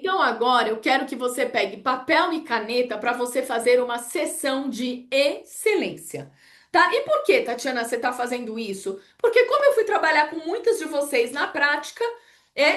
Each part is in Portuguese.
Então agora eu quero que você pegue papel e caneta para você fazer uma sessão de excelência. Tá? E por que, Tatiana, você está fazendo isso? Porque como eu fui trabalhar com muitas de vocês na prática,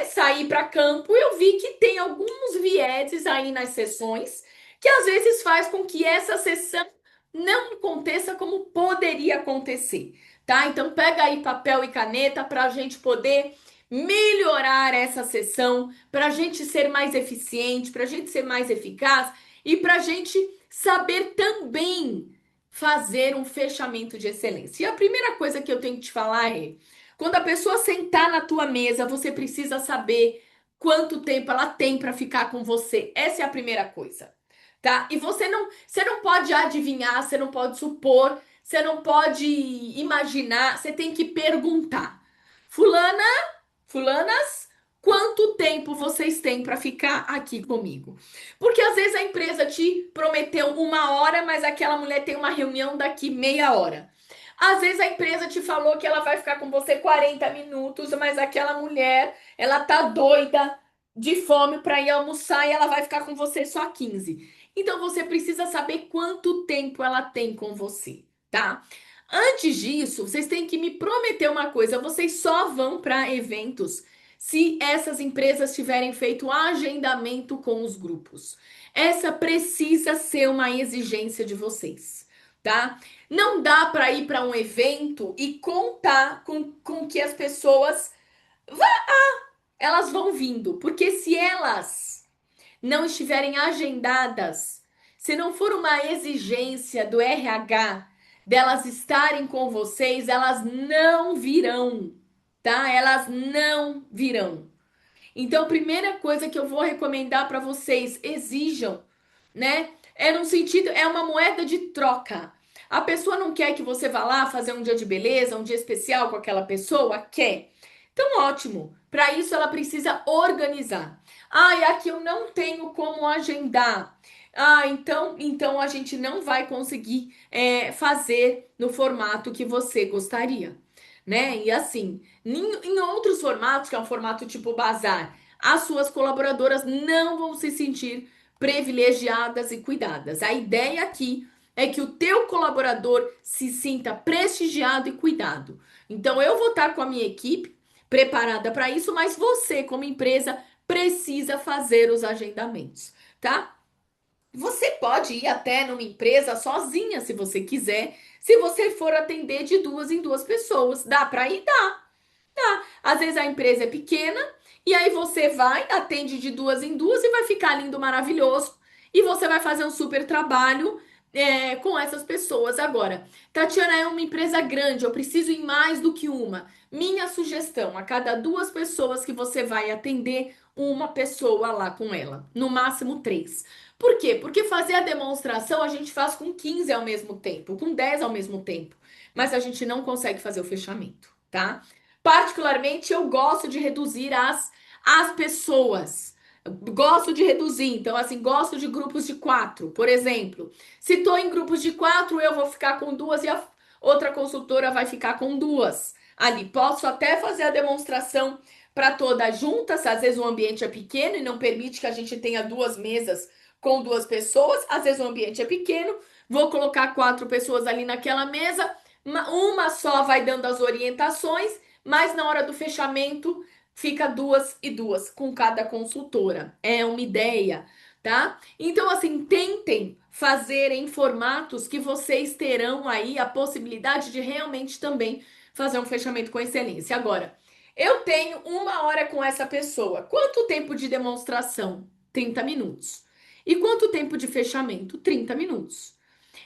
sair para campo, eu vi que tem alguns vieses aí nas sessões que às vezes faz com que essa sessão não aconteça como poderia acontecer, tá? Então pega aí papel e caneta para a gente poder melhorar essa sessão, para a gente ser mais eficiente, para a gente ser mais eficaz e para a gente saber também fazer um fechamento de excelência. E a primeira coisa que eu tenho que te falar é: quando a pessoa sentar na tua mesa, você precisa saber quanto tempo ela tem para ficar com você. Essa é a primeira coisa, tá? E você não pode adivinhar, você não pode supor, você não pode imaginar, você tem que perguntar. Fulana, fulanas, quanto tempo vocês têm para ficar aqui comigo? Porque às vezes a empresa te prometeu 1 hora, mas aquela mulher tem uma reunião daqui meia hora. Às vezes a empresa te falou que ela vai ficar com você 40 minutos, mas aquela mulher, ela tá doida de fome para ir almoçar e ela vai ficar com você só 15. Então você precisa saber quanto tempo ela tem com você, tá? Antes disso, vocês têm que me prometer uma coisa: vocês só vão para eventos se essas empresas tiverem feito um agendamento com os grupos. Essa precisa ser uma exigência de vocês, tá? Não dá para ir para um evento e contar com que as pessoas elas vão vindo, porque se elas não estiverem agendadas, se não for uma exigência do RH delas estarem com vocês, elas não virão, tá? Elas não virão. Então, primeira coisa que eu vou recomendar para vocês, exijam, né? É no sentido, é uma moeda de troca. A pessoa não quer que você vá lá fazer um dia de beleza, um dia especial com aquela pessoa? Quer. Então, ótimo. Para isso, ela precisa organizar. Ah, e aqui eu não tenho como agendar. Ah, então a gente não vai conseguir fazer no formato que você gostaria, né? E assim, em outros formatos, que é um formato tipo bazar, as suas colaboradoras não vão se sentir privilegiadas e cuidadas. A ideia aqui é que o teu colaborador se sinta prestigiado e cuidado. Então eu vou estar com a minha equipe preparada para isso, mas você, como empresa, precisa fazer os agendamentos, tá? Você pode ir até numa empresa sozinha, se você quiser, se você for atender de duas em duas pessoas. Dá para ir? Dá. Às vezes a empresa é pequena e aí você vai, atende de duas em duas e vai ficar lindo, maravilhoso. E você vai fazer um super trabalho com essas pessoas. Agora, Tatiana, é uma empresa grande, eu preciso ir mais do que uma. Minha sugestão: a cada duas pessoas que você vai atender, uma pessoa lá com ela. No máximo três. Por quê? Porque fazer a demonstração a gente faz com 15 ao mesmo tempo, com 10 ao mesmo tempo. Mas a gente não consegue fazer o fechamento, tá? Particularmente, eu gosto de reduzir as pessoas. Gosto de reduzir, então, assim, gosto de grupos de quatro. Por exemplo, se estou em grupos de quatro, eu vou ficar com duas e a outra consultora vai ficar com duas. Ali, posso até fazer a demonstração para todas juntas. Às vezes o ambiente é pequeno e não permite que a gente tenha duas mesas com duas pessoas. Às vezes o ambiente é pequeno, vou colocar quatro pessoas ali naquela mesa. Uma só vai dando as orientações, mas na hora do fechamento fica duas e duas com cada consultora. É uma ideia, tá? Então, assim, tentem fazer em formatos que vocês terão aí a possibilidade de realmente também fazer um fechamento com excelência. Agora, eu tenho 1 hora com essa pessoa. Quanto tempo de demonstração? 30 minutos. E quanto tempo de fechamento? 30 minutos.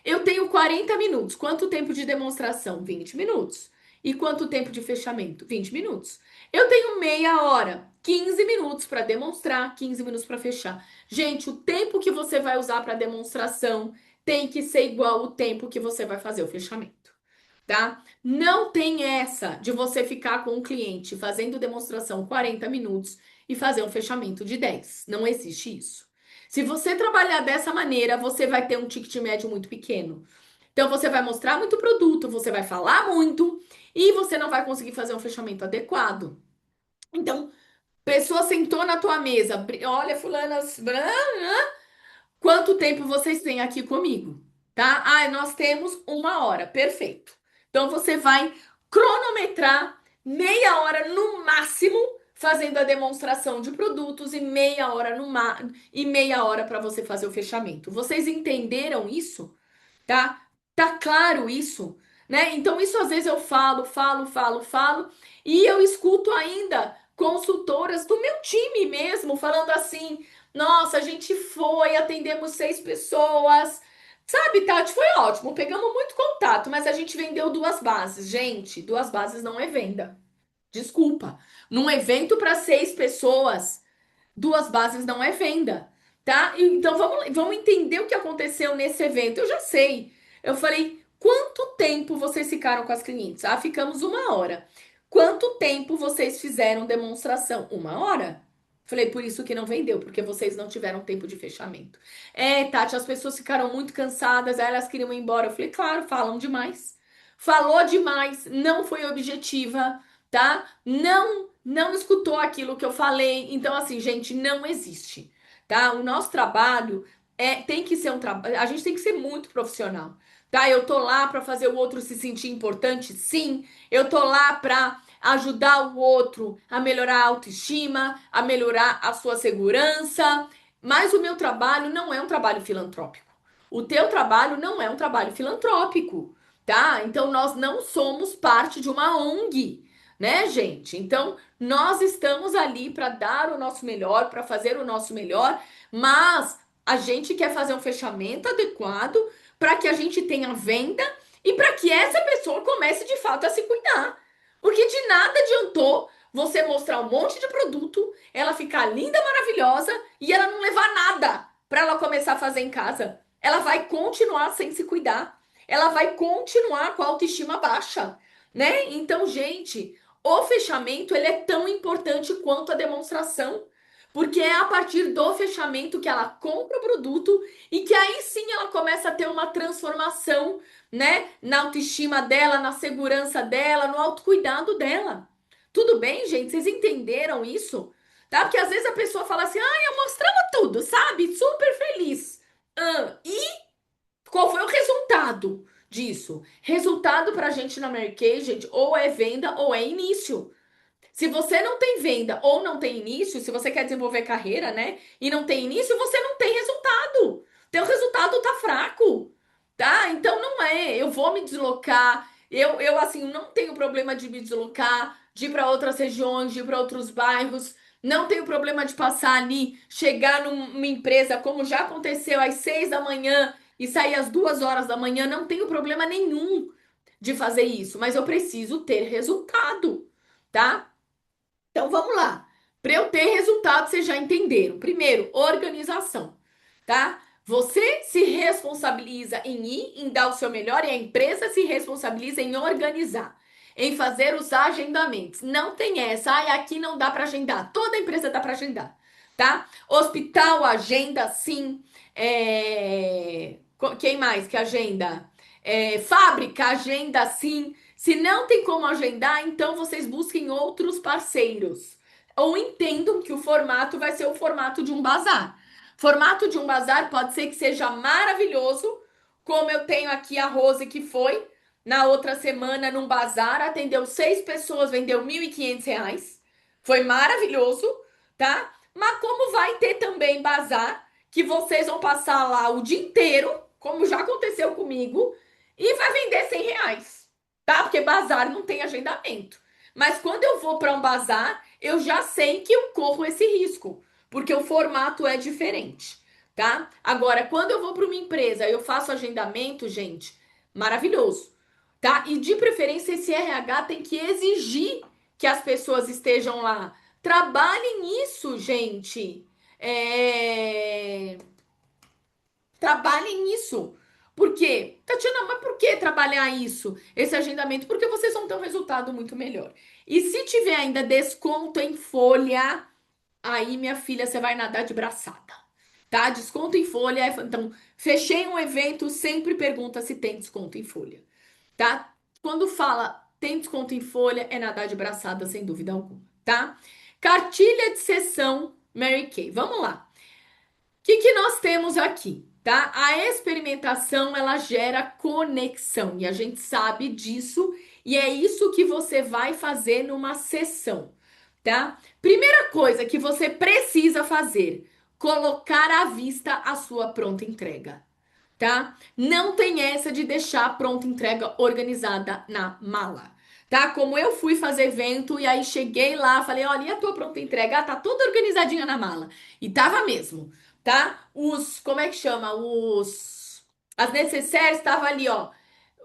Eu tenho 40 minutos. Quanto tempo de demonstração? 20 minutos. E quanto tempo de fechamento? 20 minutos. Eu tenho meia hora, 15 minutos para demonstrar, 15 minutos para fechar. Gente, o tempo que você vai usar para demonstração tem que ser igual ao tempo que você vai fazer o fechamento, tá? Não tem essa de você ficar com um cliente fazendo demonstração 40 minutos e fazer um fechamento de 10. Não existe isso. Se você trabalhar dessa maneira, você vai ter um ticket médio muito pequeno. Então você vai mostrar muito produto, você vai falar muito e você não vai conseguir fazer um fechamento adequado. Então, Pessoa sentou na tua mesa. Olha, fulana, quanto tempo vocês têm aqui comigo? Tá? Ah, nós temos 1 hora. Perfeito. Então você vai cronometrar meia hora no máximo fazendo a demonstração de produtos e meia hora e meia hora para você fazer o fechamento. Vocês entenderam isso? Tá? Tá claro isso, né? Então, isso às vezes eu falo, e eu escuto ainda consultoras do meu time mesmo falando assim: nossa, a gente foi, atendemos 6 pessoas. Sabe, Tati, foi ótimo, pegamos muito contato, mas a gente vendeu 2 bases. Gente, 2 bases não é venda. Desculpa. Num evento para 6 pessoas. 2 bases não é venda, tá? Então vamos entender o que aconteceu nesse evento. Eu já sei. Eu falei, quanto tempo vocês ficaram com as clientes? Ah, ficamos 1 hora. Quanto tempo vocês fizeram demonstração? 1 hora? Falei, por isso que não vendeu, porque vocês não tiveram tempo de fechamento. É, Tati, as pessoas ficaram muito cansadas, aí elas queriam ir embora. Eu falei, claro, falam demais. Falou demais, não foi objetiva, tá? Não escutou aquilo que eu falei. Então, assim, gente, não existe, tá? O nosso trabalho tem que ser um trabalho. A gente tem que ser muito profissional, tá? Eu tô lá para fazer o outro se sentir importante, sim. Eu tô lá para ajudar o outro a melhorar a autoestima, a melhorar a sua segurança. Mas o meu trabalho não é um trabalho filantrópico. O teu trabalho não é um trabalho filantrópico, tá? Então nós não somos parte de uma ONG, né, gente? Então nós estamos ali para dar o nosso melhor, para fazer o nosso melhor, mas a gente quer fazer um fechamento adequado para que a gente tenha venda e para que essa pessoa comece de fato a se cuidar. Porque de nada adiantou você mostrar um monte de produto, ela ficar linda, maravilhosa e ela não levar nada para ela começar a fazer em casa. Ela vai continuar sem se cuidar. Ela vai continuar com a autoestima baixa, né? Então, gente, o fechamento ele é tão importante quanto a demonstração, porque é a partir do fechamento que ela compra o produto e que aí sim ela começa a ter uma transformação, né, na autoestima dela, na segurança dela, no autocuidado dela. Tudo bem, gente? Vocês entenderam isso? Tá? Porque às vezes a pessoa fala assim: "Ah, eu mostrava tudo, sabe? Super feliz". E qual foi o resultado disso? Resultado pra gente na Mary Kay, gente, ou é venda ou é início. Se você não tem venda ou não tem início, se você quer desenvolver carreira, né? E não tem início, você não tem resultado. Teu resultado tá fraco, tá? Então não é. Eu vou me deslocar. Eu assim, não tenho problema de me deslocar, de ir para outras regiões, de ir para outros bairros. Não tenho problema de passar ali, chegar numa empresa, como já aconteceu às 6 da manhã e sair às 2 horas da manhã. Não tenho problema nenhum de fazer isso, mas eu preciso ter resultado, tá? Então vamos lá. Para eu ter resultado, vocês já entenderam. Primeiro, organização, tá? Você se responsabiliza em ir, em dar o seu melhor e a empresa se responsabiliza em organizar, em fazer os agendamentos. Não tem essa, ai, aqui não dá para agendar. Toda empresa dá para agendar, tá? Hospital agenda, sim. Quem mais que agenda? Fábrica agenda, sim. Se não tem como agendar, então vocês busquem outros parceiros. Ou entendam que o formato vai ser o formato de um bazar. Formato de um bazar pode ser que seja maravilhoso, como eu tenho aqui a Rose que foi na outra semana num bazar, atendeu 6 pessoas, vendeu R$ 1.500. Foi maravilhoso, tá? Mas como vai ter também bazar que vocês vão passar lá o dia inteiro, como já aconteceu comigo, e vai vender R$ 100, tá? Porque bazar não tem agendamento. Mas quando eu vou para um bazar, eu já sei que eu corro esse risco, porque o formato é diferente, tá? Agora, quando eu vou para uma empresa, eu faço agendamento, gente, maravilhoso, tá? E de preferência esse RH tem que exigir que as pessoas estejam lá. Trabalhem nisso, gente. Trabalhem nisso. Por quê? Tatiana, mas por que trabalhar isso? Esse agendamento? Porque vocês vão ter um resultado muito melhor. E se tiver ainda desconto em folha, aí, minha filha, você vai nadar de braçada. Tá? Desconto em folha. Então, fechei um evento, sempre pergunta se tem desconto em folha. Tá? Quando fala tem desconto em folha, é nadar de braçada, sem dúvida alguma. Tá? Cartilha de sessão Mary Kay. Vamos lá. Que nós temos aqui, tá? A experimentação, ela gera conexão e a gente sabe disso e é isso que você vai fazer numa sessão, tá? Primeira coisa que você precisa fazer, colocar à vista a sua pronta entrega, tá? Não tem essa de deixar a pronta entrega organizada na mala, tá? Como eu fui fazer evento e aí cheguei lá, falei, olha, e a tua pronta entrega? Ah, tá toda organizadinha na mala. E tava mesmo, tá? Como é que chama? As necessárias estavam ali, ó.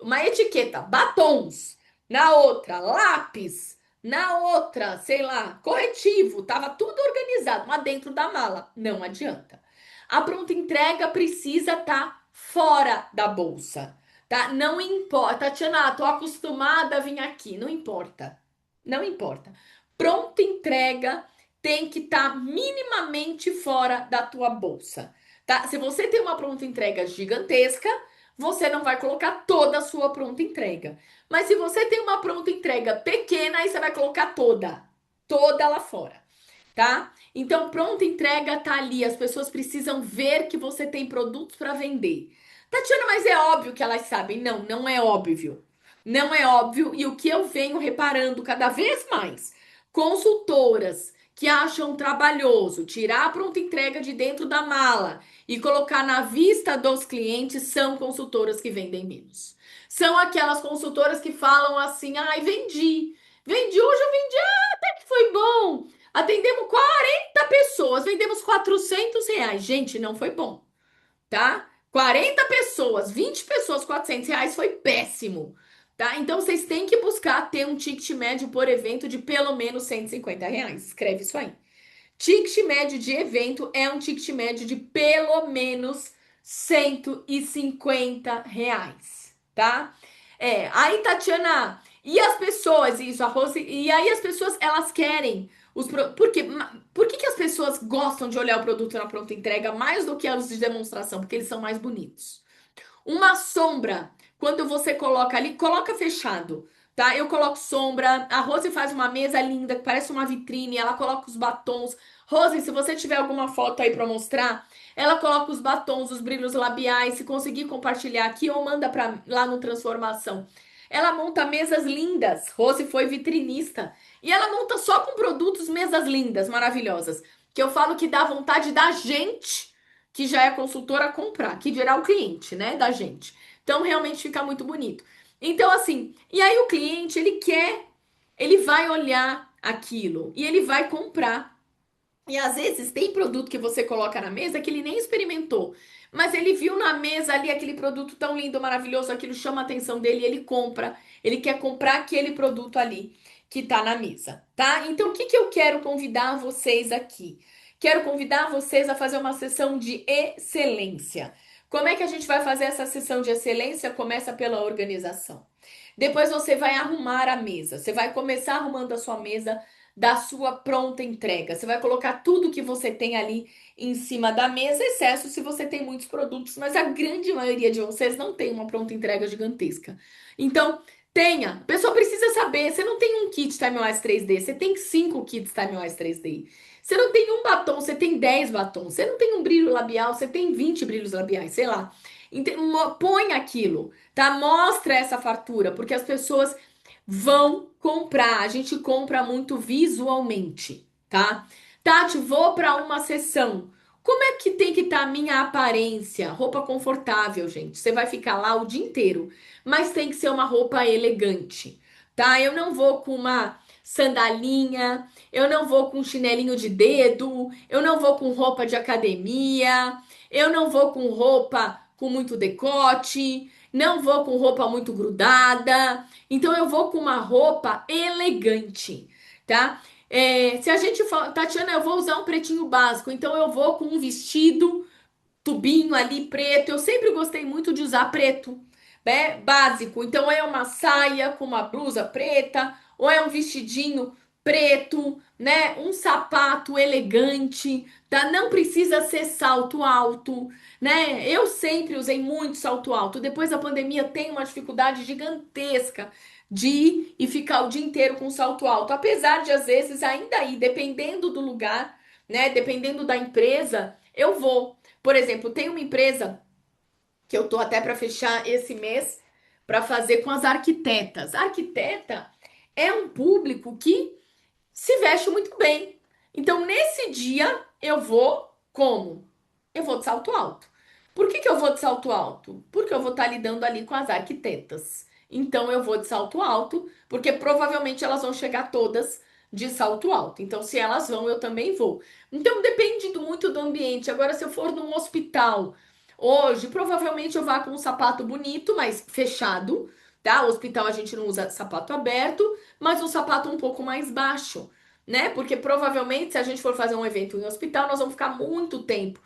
Uma etiqueta, batons. Na outra, lápis. Na outra, sei lá, corretivo. Tava tudo organizado, mas dentro da mala. Não adianta. A pronta entrega precisa estar fora da bolsa, tá? Não importa. Tatiana, tô acostumada a vir aqui. Não importa. Não importa. Pronta entrega tem que estar minimamente fora da tua bolsa, tá? Se você tem uma pronta entrega gigantesca, você não vai colocar toda a sua pronta entrega. Mas se você tem uma pronta entrega pequena, aí você vai colocar toda lá fora, tá? Então, pronta entrega tá ali. As pessoas precisam ver que você tem produtos para vender. Tatiana, mas é óbvio que elas sabem. Não, não é óbvio. Não é óbvio. E o que eu venho reparando cada vez mais, consultoras que acham trabalhoso tirar a pronta entrega de dentro da mala e colocar na vista dos clientes são consultoras que vendem menos. São aquelas consultoras que falam assim: ai, vendi. Vendi, hoje eu vendi, até que foi bom. Atendemos 40 pessoas, vendemos R$ 400. Gente, não foi bom, tá? 40 pessoas, 20 pessoas, R$ 400 foi péssimo, tá? Então vocês têm que buscar ter um ticket médio por evento de pelo menos R$ 150. Escreve isso aí. Ticket médio de evento é um ticket médio de pelo menos R$ 150, tá? Aí, Tatiana, e as pessoas, isso, a Rose, e aí as pessoas, elas querem por que as pessoas gostam de olhar o produto na pronta entrega mais do que os de demonstração? Porque eles são mais bonitos. Uma sombra, quando você coloca ali, coloca fechado, tá? Eu coloco sombra. A Rose faz uma mesa linda, que parece uma vitrine. Ela coloca os batons. Rose, se você tiver alguma foto aí pra mostrar, ela coloca os batons, os brilhos labiais. Se conseguir compartilhar aqui ou manda pra, lá no Transformação. Ela monta mesas lindas. Rose foi vitrinista. E ela monta só com produtos mesas lindas, maravilhosas. Que eu falo que dá vontade da gente que já é consultora comprar, que dirá o cliente, né, da gente. Então realmente fica muito bonito. Então assim, e aí o cliente, ele vai olhar aquilo e ele vai comprar. E às vezes tem produto que você coloca na mesa que ele nem experimentou, mas ele viu na mesa ali aquele produto tão lindo, maravilhoso, aquilo chama a atenção dele e ele compra. Ele quer comprar aquele produto ali que tá na mesa, tá? Então o que que eu quero convidar vocês aqui? Quero convidar vocês a fazer uma sessão de excelência. Como é que a gente vai fazer essa sessão de excelência? Começa pela organização. Depois você vai arrumar a mesa. Você vai começar arrumando a sua mesa da sua pronta entrega. Você vai colocar tudo que você tem ali em cima da mesa, excesso se você tem muitos produtos, mas a grande maioria de vocês não tem uma pronta entrega gigantesca. Então, tenha. A pessoa precisa saber, você não tem um kit Timewise 3D, você tem 5 kits Timewise 3D. Você não tem um batom, você tem 10 batons. Você não tem um brilho labial, você tem 20 brilhos labiais, sei lá. Põe aquilo, tá? Mostra essa fartura, porque as pessoas vão comprar. A gente compra muito visualmente, tá? Tati, vou para uma sessão. Como é que tem que estar a minha aparência? Roupa confortável, gente. Você vai ficar lá o dia inteiro, mas tem que ser uma roupa elegante, tá? Eu não vou com uma sandalinha, eu não vou com chinelinho de dedo, eu não vou com roupa de academia, eu não vou com roupa com muito decote, não vou com roupa muito grudada. Então eu vou com uma roupa elegante, tá? Se a gente fala, Tatiana, eu vou usar um pretinho básico, então eu vou com um vestido, tubinho ali preto. Eu sempre gostei muito de usar preto, né? Básico. Então é uma saia com uma blusa preta, ou é um vestidinho preto, né? Um sapato elegante, tá? Não precisa ser salto alto, né? Eu sempre usei muito salto alto. Depois da pandemia tem uma dificuldade gigantesca de ir e ficar o dia inteiro com salto alto. Apesar de, às vezes, ainda ir, dependendo do lugar, né? Dependendo da empresa, eu vou. Por exemplo, tem uma empresa que eu tô até para fechar esse mês para fazer com as arquitetas. Arquiteta é um público que se veste muito bem. Então, nesse dia, eu vou como? Eu vou de salto alto. Por que que eu vou de salto alto? Porque eu vou estar lidando ali com as arquitetas. Então, eu vou de salto alto, porque provavelmente elas vão chegar todas de salto alto. Então, se elas vão, eu também vou. Então, depende muito do ambiente. Agora, se eu for num hospital hoje, provavelmente eu vá com um sapato bonito, mas fechado, tá? Hospital a gente não usa sapato aberto, mas um sapato um pouco mais baixo, né? Porque provavelmente se a gente for fazer um evento em hospital, nós vamos ficar muito tempo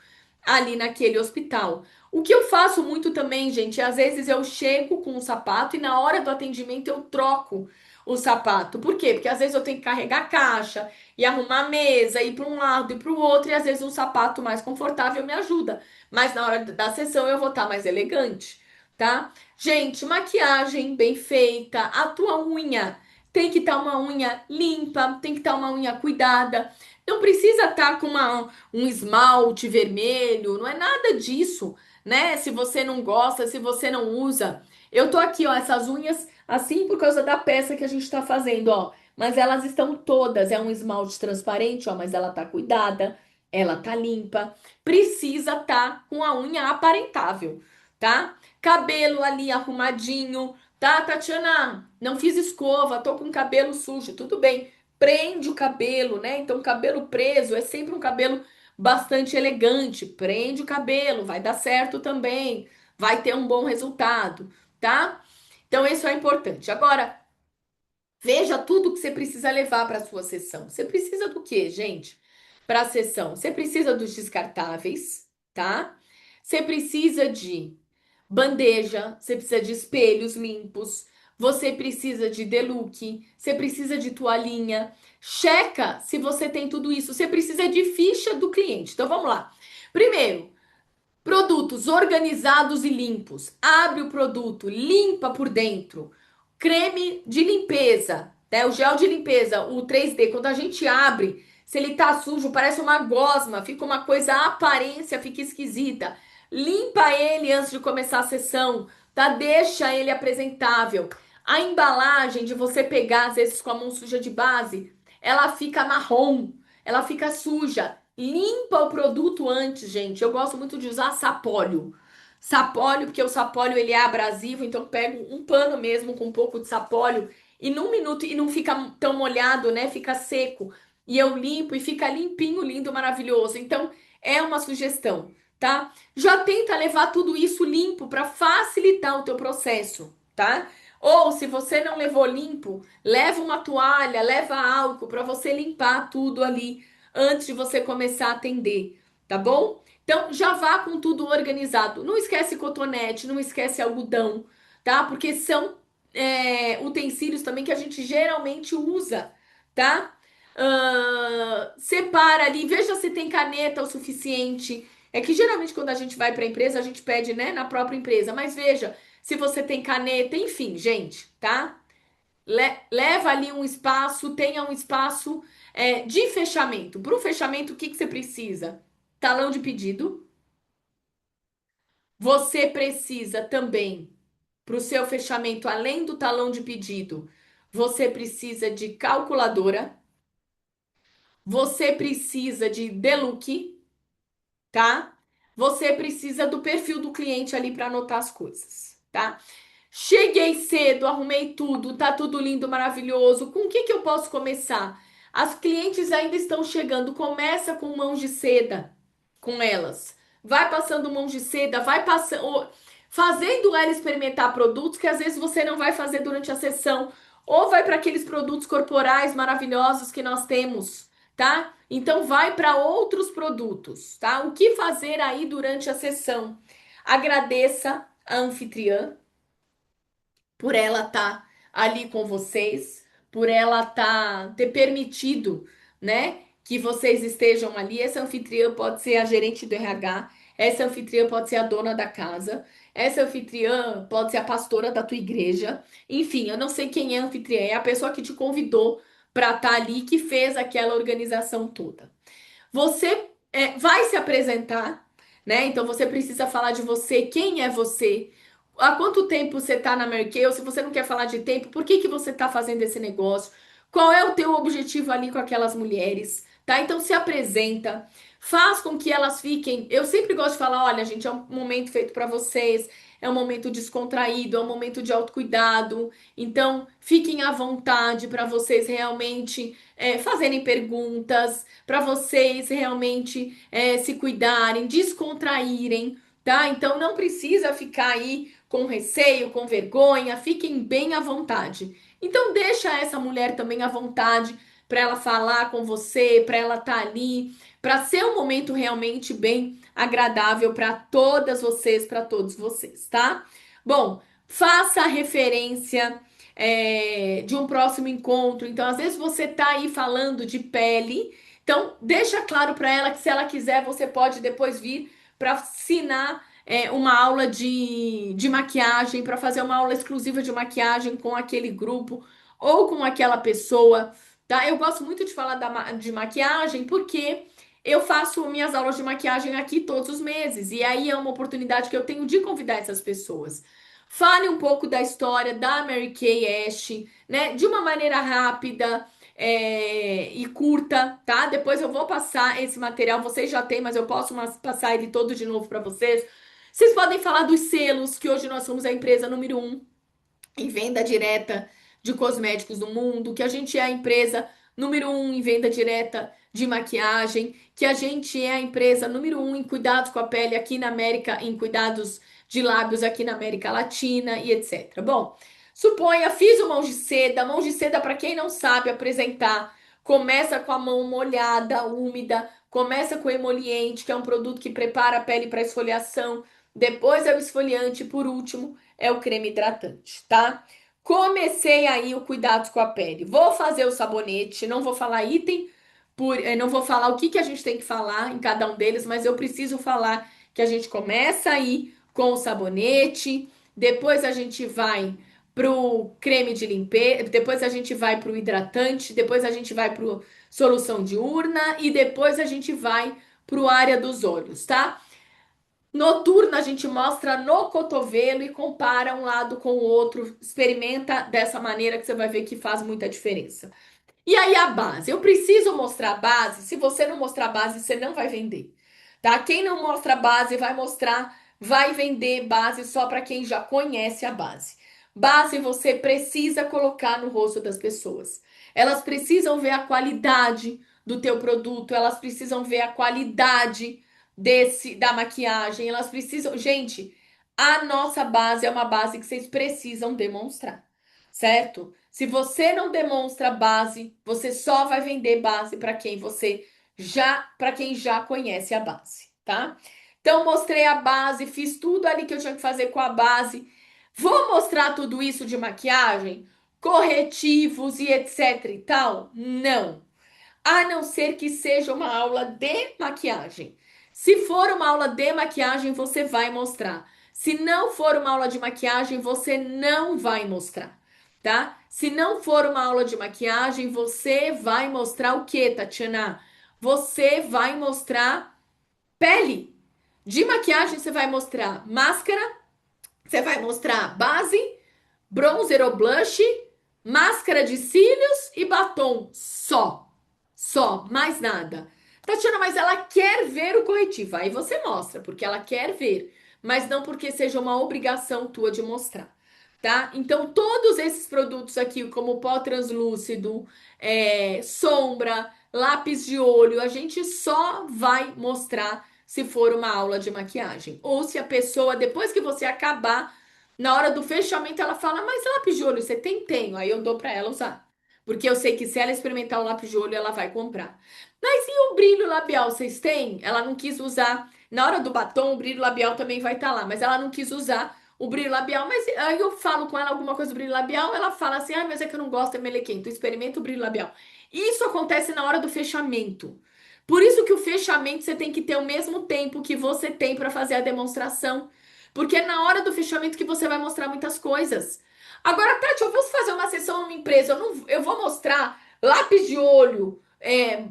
ali naquele hospital. O que eu faço muito também, gente, é às vezes eu chego com um sapato e na hora do atendimento eu troco o sapato. Por quê? Porque às vezes eu tenho que carregar caixa e arrumar a mesa, ir para um lado e para o outro, e às vezes um sapato mais confortável me ajuda. Mas na hora da sessão eu vou estar mais elegante, tá? Gente, maquiagem bem feita, a tua unha tem que estar uma unha limpa, tem que estar uma unha cuidada. Não precisa estar com um esmalte vermelho, não é nada disso, né? Se você não gosta, se você não usa. Eu tô aqui, ó, essas unhas assim por causa da peça que a gente tá fazendo, ó. Mas elas estão todas, é um esmalte transparente, ó, mas ela tá cuidada, ela tá limpa. Precisa tá com a unha aparentável, tá? Cabelo ali arrumadinho, tá, Tatiana? Não fiz escova, tô com o cabelo sujo, tudo bem. Prende o cabelo, né? Então, cabelo preso é sempre um cabelo bastante elegante. Prende o cabelo, vai dar certo também, vai ter um bom resultado, tá? Então, isso é importante. Agora, veja tudo que você precisa levar para sua sessão. Você precisa do quê, gente? Para a sessão, você precisa dos descartáveis, tá? Você precisa de bandeja, você precisa de espelhos limpos, você precisa de deluxe, você precisa de toalhinha. Checa se você tem tudo isso. Você precisa de ficha do cliente. Então vamos lá. Primeiro, produtos organizados e limpos. Abre o produto, limpa por dentro. Creme de limpeza, né? O gel de limpeza, o 3D, quando a gente abre, se ele tá sujo, parece uma gosma, fica uma coisa, a aparência fica esquisita. Limpa ele antes de começar a sessão, tá? Deixa ele apresentável. A embalagem de você pegar, às vezes com a mão suja de base, ela fica marrom, ela fica suja. Limpa o produto antes, gente. Eu gosto muito de usar sapólio. Sapólio, porque o sapólio ele é abrasivo, então eu pego um pano mesmo com um pouco de sapólio e num minuto e não fica tão molhado, né? Fica seco. E eu limpo e fica limpinho, lindo, maravilhoso. Então é uma sugestão, tá? Já tenta levar tudo isso limpo para facilitar o teu processo, tá? Ou se você não levou limpo, leva uma toalha, leva álcool para você limpar tudo ali antes de você começar a atender, tá bom? Então já vá com tudo organizado. Não esquece cotonete, não esquece algodão, tá? Porque são utensílios também que a gente geralmente usa, tá? Separa ali, veja se tem caneta o suficiente. É que geralmente quando a gente vai para a empresa, a gente pede, né, na própria empresa. Mas veja se você tem caneta, enfim, gente, tá? Leva ali um espaço, tenha um espaço de fechamento. Para o fechamento, o que que você precisa? Talão de pedido. Você precisa também, para o seu fechamento, além do talão de pedido, você precisa de calculadora, você precisa de Deluxe, tá? Você precisa do perfil do cliente ali para anotar as coisas, tá? Cheguei cedo, arrumei tudo, tá tudo lindo, maravilhoso. Com o que que eu posso começar? As clientes ainda estão chegando. Começa com mãos de seda com elas. Vai passando mãos de seda, vai passando, fazendo ela experimentar produtos que às vezes você não vai fazer durante a sessão, ou vai para aqueles produtos corporais maravilhosos que nós temos, tá? Então vai para outros produtos, tá? O que fazer aí durante a sessão? Agradeça a anfitriã por ela estar ali com vocês, por ela ter permitido, né, que vocês estejam ali. Essa anfitriã pode ser a gerente do RH, Essa anfitriã pode ser a dona da casa. Essa anfitriã pode ser a pastora da tua igreja. Enfim, eu não sei quem é a anfitriã, é a pessoa que te convidou para estar ali, que fez aquela organização toda. Você vai se apresentar, né? Então você precisa falar de você, quem é você, há quanto tempo você está na Mary Kay, ou se você não quer falar de tempo, por que que você está fazendo esse negócio? Qual é o teu objetivo ali com aquelas mulheres, tá? Então se apresenta, faz com que elas fiquem. Eu sempre gosto de falar, olha, gente, é um momento feito para vocês, é um momento descontraído, é um momento de autocuidado. Então fiquem à vontade para vocês realmente fazerem perguntas, para vocês realmente se cuidarem, descontraírem, tá? Então não precisa ficar aí com receio, com vergonha, fiquem bem à vontade. Então deixa essa mulher também à vontade para ela falar com você, para ela estar ali, para ser um momento realmente bem agradável para todas vocês, para todos vocês, tá? Bom, faça a referência de um próximo encontro. Então, às vezes você tá aí falando de pele, então deixa claro para ela que se ela quiser, você pode depois vir para assinar uma aula de maquiagem, para fazer uma aula exclusiva de maquiagem com aquele grupo ou com aquela pessoa, tá? Eu gosto muito de falar de maquiagem porque eu faço minhas aulas de maquiagem aqui todos os meses, e aí é uma oportunidade que eu tenho de convidar essas pessoas. Fale um pouco da história da Mary Kay Ash, né? De uma maneira rápida e curta, tá? Depois eu vou passar esse material. Vocês já têm, mas eu posso passar ele todo de novo para vocês. Vocês podem falar dos selos, que hoje nós somos a empresa número um em venda direta de cosméticos do mundo, que a gente é a empresa número um em venda direta de maquiagem, que a gente é a empresa número um em cuidados com a pele aqui na América, em cuidados de lábios aqui na América Latina e etc. Bom, suponha, fiz o mão de seda para quem não sabe apresentar, começa com a mão molhada, úmida, começa com o emoliente, que é um produto que prepara a pele para esfoliação, depois é o esfoliante, por último é o creme hidratante, tá? Comecei aí o cuidado com a pele. Vou fazer o sabonete, não vou falar item não vou falar o que que a gente tem que falar em cada um deles, mas eu preciso falar que a gente começa aí com o sabonete, depois a gente vai pro creme de limpeza, depois a gente vai pro hidratante, depois a gente vai pro solução diurna e depois a gente vai pro área dos olhos, tá? Noturna a gente mostra no cotovelo e compara um lado com o outro. Experimenta dessa maneira que você vai ver que faz muita diferença. E aí a base. Eu preciso mostrar a base. Se você não mostrar a base, você não vai vender. Tá? Quem não mostra a base vai mostrar, vai vender base só para quem já conhece a base. Base você precisa colocar no rosto das pessoas. Elas precisam ver a qualidade do teu produto, elas precisam ver a qualidade da maquiagem, elas precisam, gente, a nossa base é uma base que vocês precisam demonstrar, certo? Se você não demonstra base, você só vai vender base para quem já conhece a base, tá? Então mostrei a base, fiz tudo ali que eu tinha que fazer com a base. Vou mostrar tudo isso de maquiagem, corretivos e etc e tal? Não. A não ser que seja uma aula de maquiagem. Se for uma aula de maquiagem, você vai mostrar. Se não for uma aula de maquiagem, você não vai mostrar, tá? Se não for uma aula de maquiagem, você vai mostrar o que, Tatiana? Você vai mostrar pele. De maquiagem, você vai mostrar máscara, você vai mostrar base, bronzer ou blush, máscara de cílios e batom. Só, mais nada. Tatiana, mas ela quer ver o corretivo. Aí você mostra, porque ela quer ver, mas não porque seja uma obrigação tua de mostrar, tá? Então, todos esses produtos aqui, como pó translúcido, sombra, lápis de olho, a gente só vai mostrar se for uma aula de maquiagem. Ou se a pessoa, depois que você acabar, na hora do fechamento, ela fala, mas lápis de olho você tem? Tenho. Aí eu dou pra ela usar. Porque eu sei que se ela experimentar o lápis de olho, ela vai comprar. Mas e o brilho labial, vocês têm? Ela não quis usar. Na hora do batom, o brilho labial também vai estar lá. Mas ela não quis usar o brilho labial. Mas aí eu falo com ela alguma coisa do brilho labial, ela fala assim, ah, mas é que eu não gosto, é melequento. Experimenta o brilho labial. Isso acontece na hora do fechamento. Por isso que o fechamento você tem que ter o mesmo tempo que você tem para fazer a demonstração. Porque é na hora do fechamento que você vai mostrar muitas coisas. Agora, Tati, eu vou fazer uma sessão numa empresa, eu vou mostrar lápis de olho,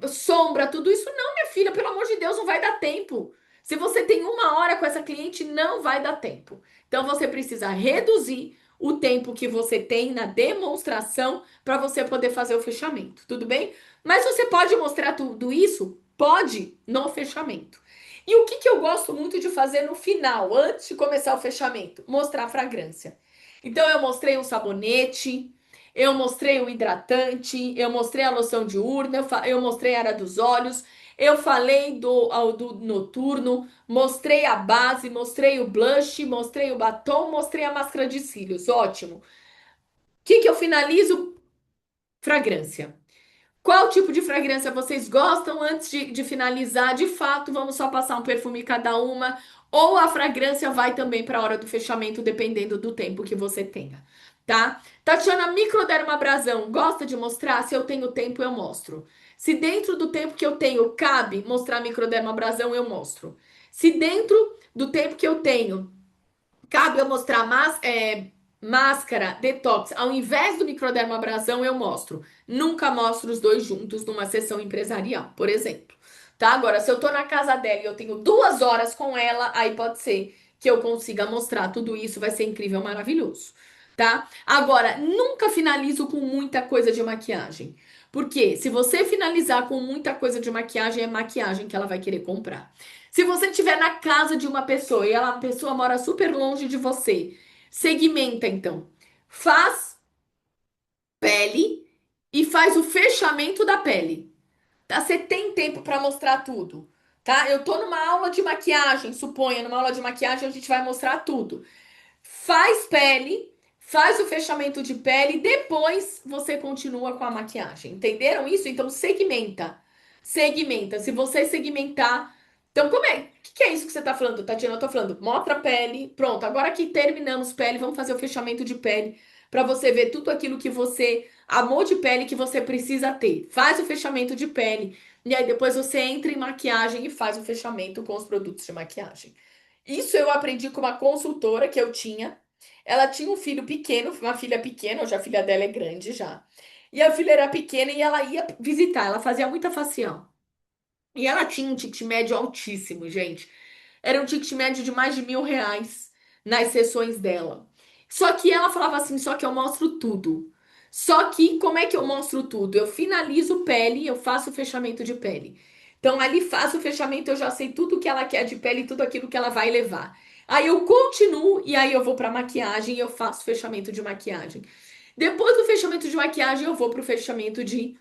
sombra, tudo isso. Não, minha filha, pelo amor de Deus, não vai dar tempo. Se você tem uma hora com essa cliente, não vai dar tempo. Então, você precisa reduzir o tempo que você tem na demonstração para você poder fazer o fechamento, tudo bem? Mas você pode mostrar tudo isso? Pode, no fechamento. E o que que eu gosto muito de fazer no final, antes de começar o fechamento? Mostrar a fragrância. Então, eu mostrei um sabonete, eu mostrei o hidratante, eu mostrei a loção diurna, eu mostrei a área dos olhos, eu falei do noturno, mostrei a base, mostrei o blush, mostrei o batom, mostrei a máscara de cílios. Ótimo. O que que eu finalizo? Fragrância. Qual tipo de fragrância vocês gostam? Antes de finalizar, de fato, vamos só passar um perfume cada uma, ou a fragrância vai também para a hora do fechamento, dependendo do tempo que você tenha, tá? Tatiana, microdermabrasão, gosta de mostrar? Se eu tenho tempo, eu mostro. Se dentro do tempo que eu tenho cabe mostrar microdermabrasão, eu mostro. Se dentro do tempo que eu tenho cabe eu mostrar máscara, detox, ao invés do microdermabrasão, eu mostro. Nunca mostro os dois juntos numa sessão empresarial, por exemplo. Tá? Agora, se eu tô na casa dela e eu tenho 2 horas com ela, aí pode ser que eu consiga mostrar tudo isso, vai ser incrível, maravilhoso. Tá? Agora, nunca finalizo com muita coisa de maquiagem. Porque se você finalizar com muita coisa de maquiagem, é maquiagem que ela vai querer comprar. Se você estiver na casa de uma pessoa e a pessoa mora super longe de você, segmenta então. Faz pele e faz o fechamento da pele. Tá? Você tem tempo para mostrar tudo, tá? Eu tô numa aula de maquiagem, suponha, numa aula de maquiagem a gente vai mostrar tudo. Faz pele, faz o fechamento de pele, depois você continua com a maquiagem. Entenderam isso? Então segmenta. Segmenta. Se você segmentar. Então, como é? O que é isso que você tá falando, Tatiana? Eu tô falando, mostra a pele. Pronto, agora que terminamos pele, vamos fazer o fechamento de pele para você ver tudo aquilo que você amou de pele que você precisa ter. Faz o fechamento de pele. E aí depois você entra em maquiagem e faz o fechamento com os produtos de maquiagem. Isso eu aprendi com uma consultora que eu tinha. Ela tinha um filho pequeno, uma filha pequena, hoje a filha dela é grande já. E a filha era pequena e ela ia visitar, ela fazia muita facial. E ela tinha um ticket médio altíssimo, gente. Era um ticket médio de mais de R$ 1.000 nas sessões dela. Só que ela falava assim, só que eu mostro tudo. Só que, como é que eu mostro tudo? Eu finalizo pele, eu faço o fechamento de pele. Então, ali faço o fechamento, eu já sei tudo que ela quer de pele, tudo aquilo que ela vai levar. Aí eu continuo e aí eu vou pra maquiagem e eu faço fechamento de maquiagem. Depois do fechamento de maquiagem, eu vou pro fechamento de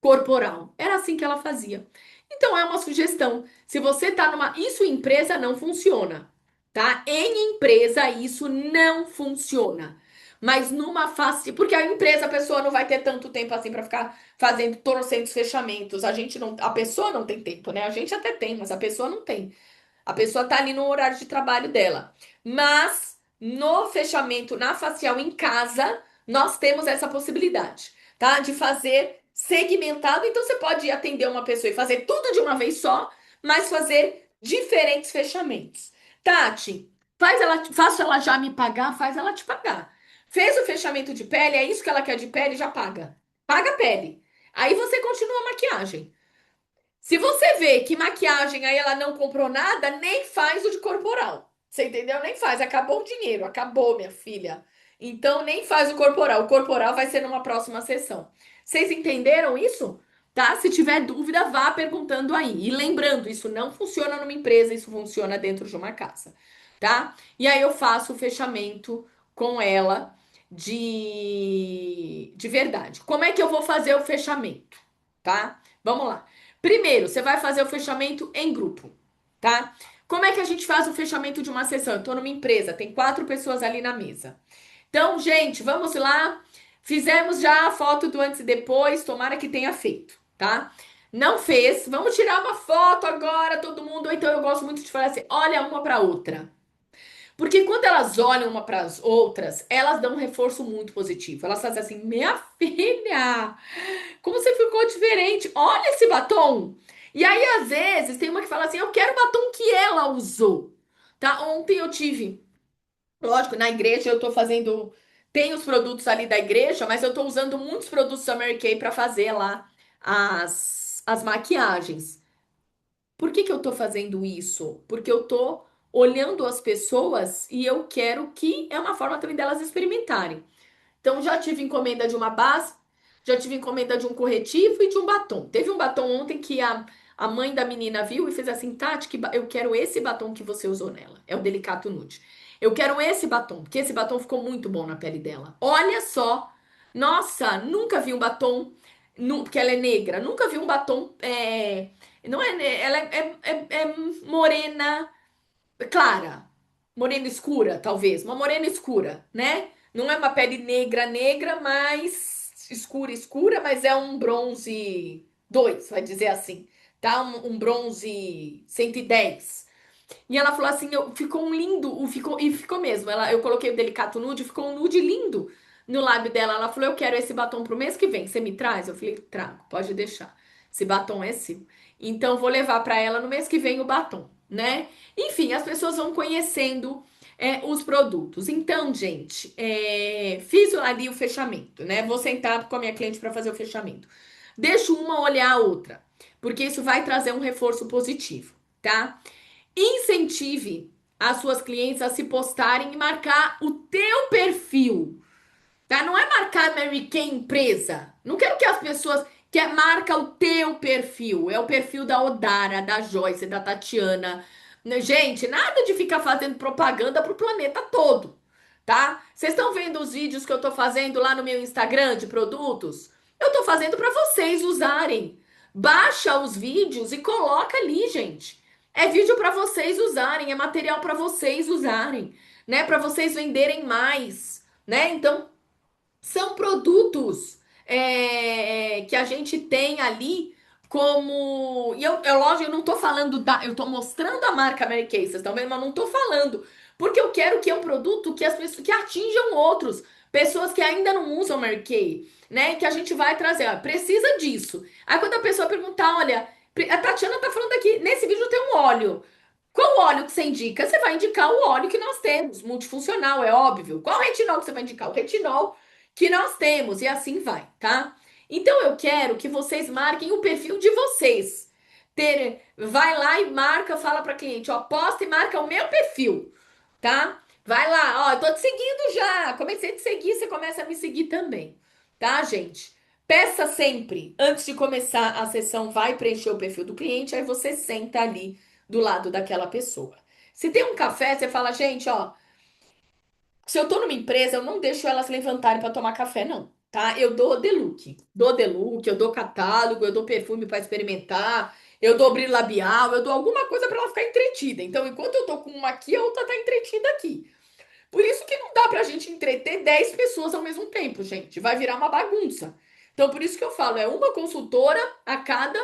corporal. Era assim que ela fazia. Então é uma sugestão. Se você tá numa. Isso em empresa não funciona, tá? Em empresa isso não funciona. Mas numa face. Porque a empresa, a pessoa não vai ter tanto tempo assim pra ficar fazendo trocentos fechamentos. A gente não. A pessoa não tem tempo, né? A gente até tem, mas a pessoa não tem. A pessoa tá ali no horário de trabalho dela. Mas no fechamento, na facial em casa, nós temos essa possibilidade, tá? De fazer segmentado. Então você pode atender uma pessoa e fazer tudo de uma vez só, mas fazer diferentes fechamentos. Tati, faça ela já me pagar, faz ela te pagar. Fez o fechamento de pele, é isso que ela quer de pele, já paga. Paga a pele. Aí você continua a maquiagem. Se você vê que maquiagem aí ela não comprou nada, nem faz o de corporal. Você entendeu? Nem faz. Acabou o dinheiro. Acabou, minha filha. Então, nem faz o corporal. O corporal vai ser numa próxima sessão. Vocês entenderam isso? Tá? Se tiver dúvida, vá perguntando aí. E lembrando, isso não funciona numa empresa, isso funciona dentro de uma casa. Tá? E aí eu faço o fechamento com ela de verdade. Como é que eu vou fazer o fechamento? Tá? Vamos lá. Primeiro, você vai fazer o fechamento em grupo, tá? Como é que a gente faz o fechamento de uma sessão? Eu tô numa empresa, tem 4 pessoas ali na mesa. Então, gente, vamos lá. Fizemos já a foto do antes e depois, tomara que tenha feito, tá? Não fez, vamos tirar uma foto agora, todo mundo. Ou então eu gosto muito de falar assim: olha uma para outra. Porque quando elas olham uma para as outras, elas dão um reforço muito positivo. Elas fazem assim: minha filha, como você ficou diferente? Olha esse batom. E aí, às vezes, tem uma que fala assim: eu quero o batom que ela usou. Tá? Ontem eu tive, lógico, na igreja eu tô fazendo. Tem os produtos ali da igreja, mas eu tô usando muitos produtos da Mary Kay pra fazer lá as maquiagens. Por que que eu tô fazendo isso? Porque eu tô olhando as pessoas e eu quero que é uma forma também delas experimentarem. Então, já tive encomenda de uma base, já tive encomenda de um corretivo e de um batom. Teve um batom ontem que a mãe da menina viu e fez assim: Tati, eu quero esse batom que você usou nela. É o Delicato Nude. Eu quero esse batom, porque esse batom ficou muito bom na pele dela. Olha só. Nossa, nunca vi um batom. Porque ela é negra. Nunca vi um batom. Não é. Ela é morena. Clara, morena escura, talvez, uma morena escura, né? Não é uma pele negra, negra, mas escura, escura, mas é um bronze 2, vai dizer assim, tá? Um bronze 110. E ela falou assim, ficou um lindo, e ficou mesmo. Eu coloquei o Delicato Nude, ficou um nude lindo no lábio dela. Ela falou, eu quero esse batom pro mês que vem, você me traz? Eu falei, trago, pode deixar. Esse batom é seu. Então, vou levar pra ela no mês que vem o batom, né? Enfim, as pessoas vão conhecendo os produtos. Então, gente, fiz ali o fechamento, né? Vou sentar com a minha cliente para fazer o fechamento. Deixo uma olhar a outra, porque isso vai trazer um reforço positivo, tá? Incentive as suas clientes a se postarem e marcar o teu perfil, tá? Não é marcar Mary Kay empresa. Não quero que as pessoas marca o teu perfil. É o perfil da Odara, da Joyce, da Tatiana. Gente, nada de ficar fazendo propaganda pro planeta todo, tá? Vocês estão vendo os vídeos que eu tô fazendo lá no meu Instagram de produtos? Eu tô fazendo para vocês usarem. Baixa os vídeos e coloca ali, gente. É vídeo para vocês usarem, é material para vocês usarem, né? Para vocês venderem mais, né? Então, são produtos que a gente tem ali como. E lógico, eu não tô falando da. Eu tô mostrando a marca Mary Kay, vocês estão vendo? Mas não tô falando. Porque eu quero que é um produto que as pessoas que atinjam outros. Pessoas que ainda não usam Mary Kay, né? Que a gente vai trazer. Ó, precisa disso. Aí quando a pessoa perguntar, olha, a Tatiana tá falando aqui, nesse vídeo tem um óleo. Qual óleo que você indica? Você vai indicar o óleo que nós temos, multifuncional, é óbvio. Qual retinol que você vai indicar? O retinol que nós temos, e assim vai, tá? Então eu quero que vocês marquem o perfil de vocês. Vai lá e marca, fala para cliente, ó, posta e marca o meu perfil, tá? Vai lá, ó, eu tô te seguindo já. Comecei a te seguir, você começa a me seguir também, tá, gente? Peça sempre, antes de começar a sessão, vai preencher o perfil do cliente, aí você senta ali do lado daquela pessoa. Se tem um café, você fala, gente, ó, se eu tô numa empresa, eu não deixo elas levantarem para tomar café, não, tá? Eu dou deluxe, eu dou catálogo, eu dou perfume para experimentar, eu dou brilho labial, eu dou alguma coisa para ela ficar entretida. Então, enquanto eu tô com uma aqui, a outra tá entretida aqui. Por isso que não dá pra gente entreter 10 pessoas ao mesmo tempo, gente. Vai virar uma bagunça. Então, por isso que eu falo, é uma consultora a cada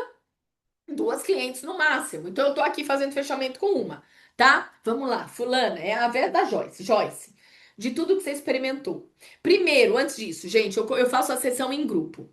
duas clientes no máximo. Então, eu tô aqui fazendo fechamento com uma, tá? Vamos lá, fulana, é a vez da Joyce. Joyce, de tudo que você experimentou. Primeiro, antes disso, gente, eu faço a sessão em grupo.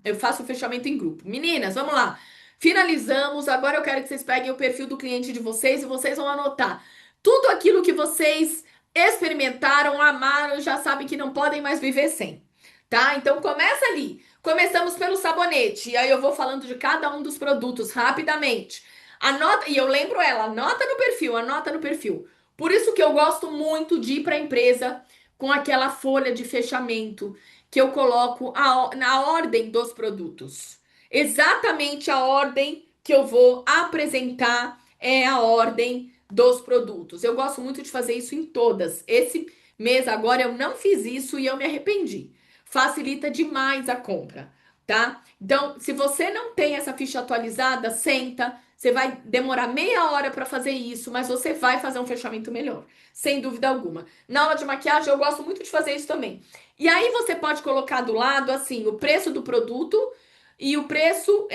Eu faço o fechamento em grupo. Meninas, vamos lá. Finalizamos. Agora eu quero que vocês peguem o perfil do cliente de vocês e vocês vão anotar tudo aquilo que vocês experimentaram, amaram, já sabem que não podem mais viver sem, tá? Então começa ali. Começamos pelo sabonete, e aí eu vou falando de cada um dos produtos rapidamente. Anota, e eu lembro ela, anota no perfil, anota no perfil. Por isso que eu gosto muito de ir para a empresa com aquela folha de fechamento que eu coloco na ordem dos produtos. Exatamente a ordem que eu vou apresentar é a ordem dos produtos. Eu gosto muito de fazer isso em todas. Esse mês agora eu não fiz isso e eu me arrependi. Facilita demais a compra, tá? Então, se você não tem essa ficha atualizada, senta. Você vai demorar meia hora para fazer isso, mas você vai fazer um fechamento melhor, sem dúvida alguma. Na aula de maquiagem, eu gosto muito de fazer isso também. E aí você pode colocar do lado assim o preço do produto e o preço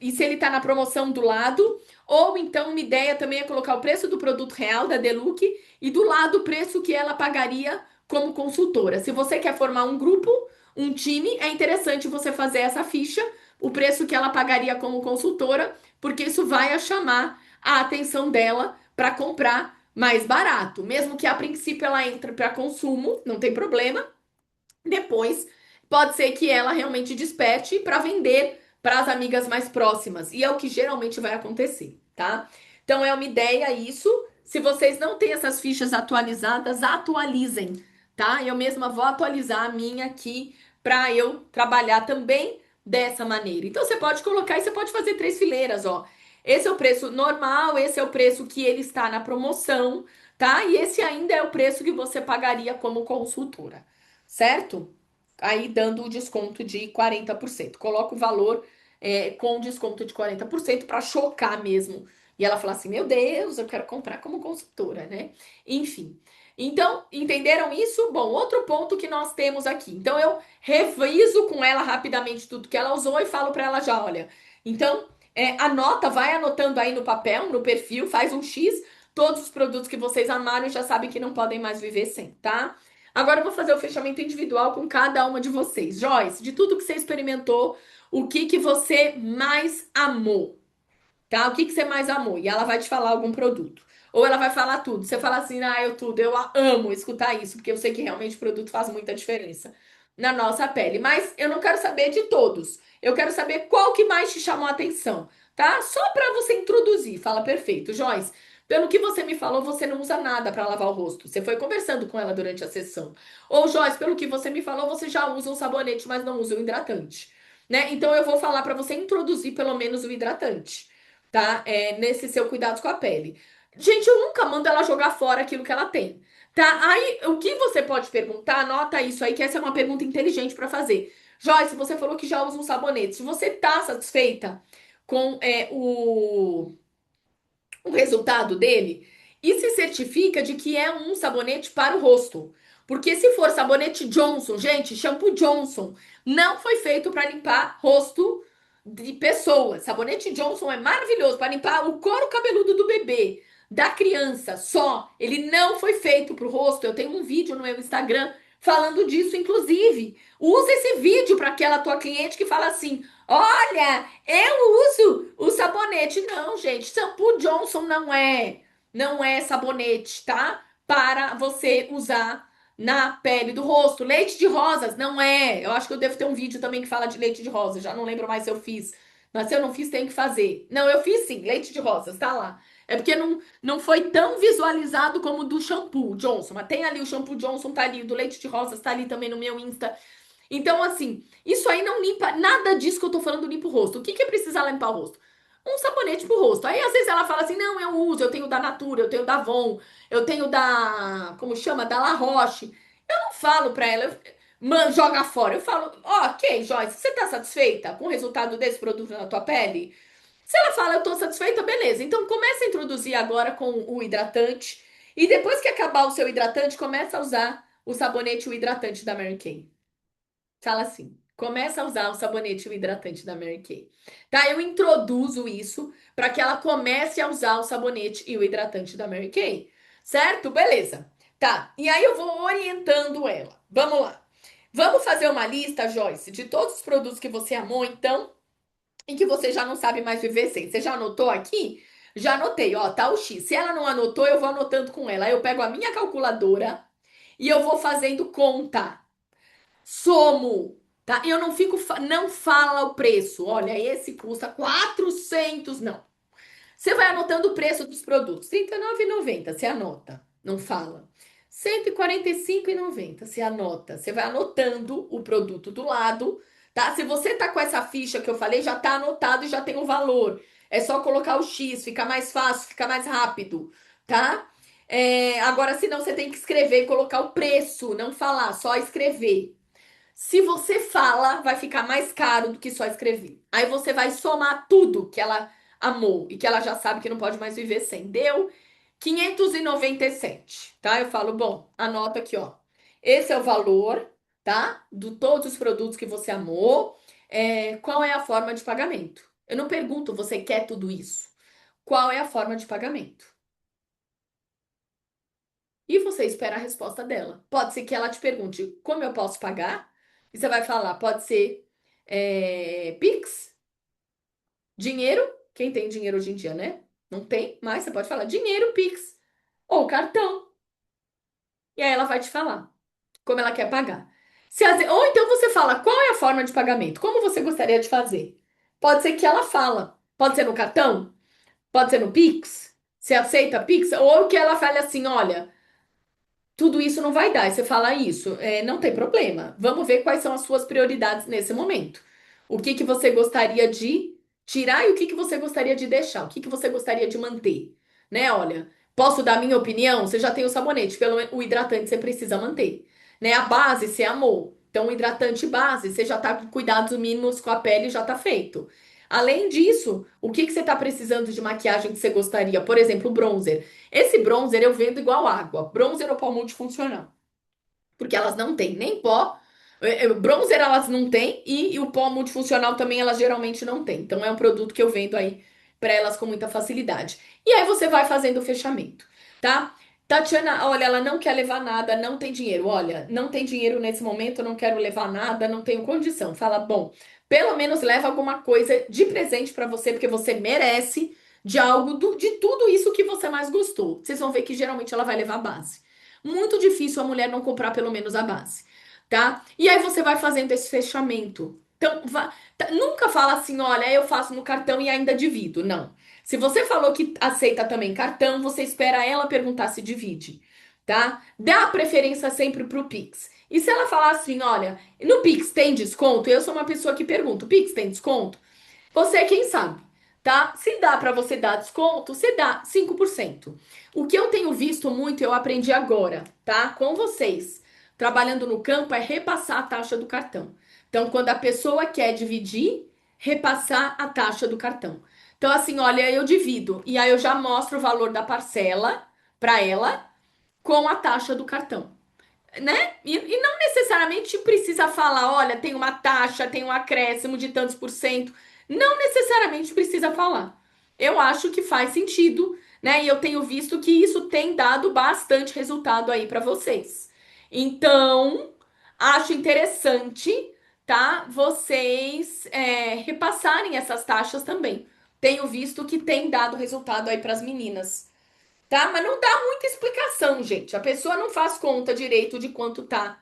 e se ele tá na promoção do lado, ou então uma ideia também é colocar o preço do produto real da Deluxe e do lado o preço que ela pagaria como consultora. Se você quer formar um grupo, um time, é interessante você fazer essa ficha o preço que ela pagaria como consultora, porque isso vai a chamar a atenção dela para comprar mais barato. Mesmo que a princípio ela entre para consumo, não tem problema. Depois, pode ser que ela realmente desperte para vender para as amigas mais próximas. E é o que geralmente vai acontecer, tá? Então é uma ideia isso. Se vocês não têm essas fichas atualizadas, atualizem, tá? Eu mesma vou atualizar a minha aqui para eu trabalhar também dessa maneira. Então você pode colocar e você pode fazer três fileiras, ó. Esse é o preço normal, esse é o preço que ele está na promoção, tá? E esse ainda é o preço que você pagaria como consultora, certo? Aí dando o desconto de 40%. Coloca o valor com desconto de 40% para chocar mesmo. E ela fala assim: Meu Deus, eu quero comprar como consultora, né? Enfim. Então, entenderam isso? Bom, outro ponto que nós temos aqui. Então, eu reviso com ela rapidamente tudo que ela usou e falo para ela já: olha, então, anota, vai anotando aí no papel, no perfil, faz um X, todos os produtos que vocês amaram e já sabem que não podem mais viver sem, tá? Agora eu vou fazer o fechamento individual com cada uma de vocês. Joyce, de tudo que você experimentou, o que que você mais amou? Tá? O que que você mais amou? E ela vai te falar algum produto. Ou ela vai falar tudo. Você fala assim, eu tudo, eu amo escutar isso, porque eu sei que realmente o produto faz muita diferença na nossa pele. Mas eu não quero saber de todos. Eu quero saber qual que mais te chamou a atenção, tá? Só para você introduzir. Fala, perfeito. Joyce, pelo que você me falou, você não usa nada para lavar o rosto. Você foi conversando com ela durante a sessão. Ou, Joyce, pelo que você me falou, você já usa um sabonete, mas não usa o hidratante. Né? Então eu vou falar para você introduzir pelo menos o hidratante, tá? Nesse seu cuidado com a pele. Gente, eu nunca mando ela jogar fora aquilo que ela tem, tá? Aí, o que você pode perguntar, anota isso aí, que essa é uma pergunta inteligente para fazer. Joyce, você falou que já usa um sabonete. Se você tá satisfeita com o resultado dele e se certifica de que é um sabonete para o rosto. Porque se for sabonete Johnson, gente, shampoo Johnson não foi feito para limpar rosto de pessoas. Sabonete Johnson é maravilhoso para limpar o couro cabeludo do bebê, da criança, só. Ele não foi feito para o rosto. Eu tenho um vídeo no meu Instagram falando disso, inclusive. Usa esse vídeo para aquela tua cliente que fala assim: Olha, eu uso o sabonete. Não, gente, shampoo Johnson não é sabonete, tá? Para você usar na pele do rosto. Leite de rosas não é. Eu acho que eu devo ter um vídeo também que fala de leite de rosas. Já não lembro mais se eu fiz. Mas se eu não fiz, tem que fazer. Não, eu fiz sim, leite de rosas, tá lá. É porque não foi tão visualizado como o do shampoo Johnson. Mas tem ali o shampoo Johnson, tá ali. O do leite de rosas tá ali também no meu Insta. Então, assim, isso aí não limpa nada disso que eu tô falando limpa o rosto. O que que é precisar limpar o rosto? Um sabonete pro rosto. Aí, às vezes, ela fala assim: não, eu uso, eu tenho da Natura, eu tenho da Avon, eu tenho da. Como chama? Da La Roche. Eu não falo pra ela, joga fora. Eu falo: ok, Joyce, você tá satisfeita com o resultado desse produto na tua pele? Se ela fala, eu tô satisfeita, beleza. Então, começa a introduzir agora com o hidratante. E depois que acabar o seu hidratante, começa a usar o sabonete e o hidratante da Mary Kay. Fala assim. Começa a usar o sabonete e o hidratante da Mary Kay. Tá? Eu introduzo isso para que ela comece a usar o sabonete e o hidratante da Mary Kay. Certo? Beleza. Tá. E aí eu vou orientando ela. Vamos lá. Vamos fazer uma lista, Joyce, de todos os produtos que você amou, então, e que você já não sabe mais viver sem. Você já anotou aqui? Já anotei, ó, tá o X. Se ela não anotou, eu vou anotando com ela. Aí eu pego a minha calculadora e eu vou fazendo conta. Somo, tá? Eu não fico, não fala o preço. Olha, esse custa 400, não. Você vai anotando o preço dos produtos. R$ 39,90, você anota, não fala. R$ 145,90, você anota. Você vai anotando o produto do lado, tá? Se você tá com essa ficha que eu falei, já tá anotado e já tem o valor. É só colocar o X, fica mais fácil, fica mais rápido, tá? Agora, se não, você tem que escrever e colocar o preço, não falar, só escrever. Se você fala, vai ficar mais caro do que só escrever. Aí você vai somar tudo que ela amou e que ela já sabe que não pode mais viver sem. Deu 597, tá? Eu falo, bom, anota aqui, ó. Esse é o valor, tá? De todos os produtos que você amou. Qual é a forma de pagamento? Eu não pergunto, você quer tudo isso? Qual é a forma de pagamento? E você espera a resposta dela. Pode ser que ela te pergunte, como eu posso pagar? E você vai falar, pode ser. Pix, dinheiro. Quem tem dinheiro hoje em dia, né? Não tem, mas você pode falar dinheiro, Pix ou cartão. E aí ela vai te falar como ela quer pagar. Ou então você fala qual é a forma de pagamento, como você gostaria de fazer. Pode ser que ela fala. Pode ser no cartão, pode ser no Pix. Você aceita Pix? Ou que ela fale assim, olha, tudo isso não vai dar. E você fala isso, não tem problema. Vamos ver quais são as suas prioridades nesse momento. O que que você gostaria de tirar e o que que você gostaria de deixar? O que que você gostaria de manter? Né? Olha, posso dar minha opinião? Você já tem o sabonete, pelo menos o hidratante você precisa manter. Né? A base você amou. Então, o hidratante base, você já tá com cuidados mínimos com a pele, já tá feito. Além disso, o que que você tá precisando de maquiagem que você gostaria? Por exemplo, bronzer. Esse bronzer eu vendo igual água. Bronzer ou pó multifuncional. Porque elas não têm nem pó. Bronzer elas não têm e o pó multifuncional também elas geralmente não têm. Então é um produto que eu vendo aí pra elas com muita facilidade. E aí você vai fazendo o fechamento, tá? Tatiana, olha, ela não quer levar nada, não tem dinheiro. Olha, não tem dinheiro nesse momento, não quero levar nada, não tenho condição. Fala, bom, pelo menos leva alguma coisa de presente pra você, porque você merece de algo de tudo isso que você mais gostou. Vocês vão ver que geralmente ela vai levar a base. Muito difícil a mulher não comprar pelo menos a base, tá? E aí você vai fazendo esse fechamento. Então, nunca fala assim, olha, eu faço no cartão e ainda divido. Não. Se você falou que aceita também cartão, você espera ela perguntar se divide, tá? Dá a preferência sempre pro Pix. E se ela falar assim, olha, no Pix tem desconto? Eu sou uma pessoa que pergunta, o Pix tem desconto? Você é quem sabe, tá? Se dá para você dar desconto, você dá 5%. O que eu tenho visto muito, eu aprendi agora, tá? Com vocês, trabalhando no campo, é repassar a taxa do cartão. Então, quando a pessoa quer dividir, repassar a taxa do cartão. Então, assim, olha, eu divido e aí eu já mostro o valor da parcela para ela com a taxa do cartão, né? E não necessariamente precisa falar, olha, tem uma taxa, tem um acréscimo de tantos por cento. Não necessariamente precisa falar. Eu acho que faz sentido, né? E eu tenho visto que isso tem dado bastante resultado aí para vocês. Então, acho interessante, tá? Vocês repassarem essas taxas também. Tenho visto que tem dado resultado aí para as meninas. Tá? Mas não dá muita explicação, gente. A pessoa não faz conta direito de quanto tá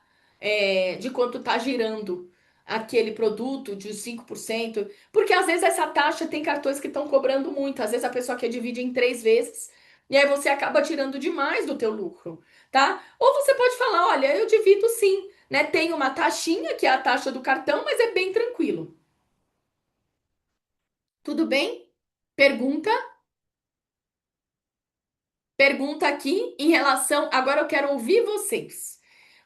girando aquele produto de 5%, porque às vezes essa taxa tem cartões que estão cobrando muito, às vezes a pessoa quer dividir em 3 vezes, e aí você acaba tirando demais do teu lucro, tá? Ou você pode falar, olha, eu divido sim, né? Tem uma taxinha, que é a taxa do cartão, mas é bem tranquilo. Tudo bem? Pergunta? Pergunta aqui em relação. Agora eu quero ouvir vocês.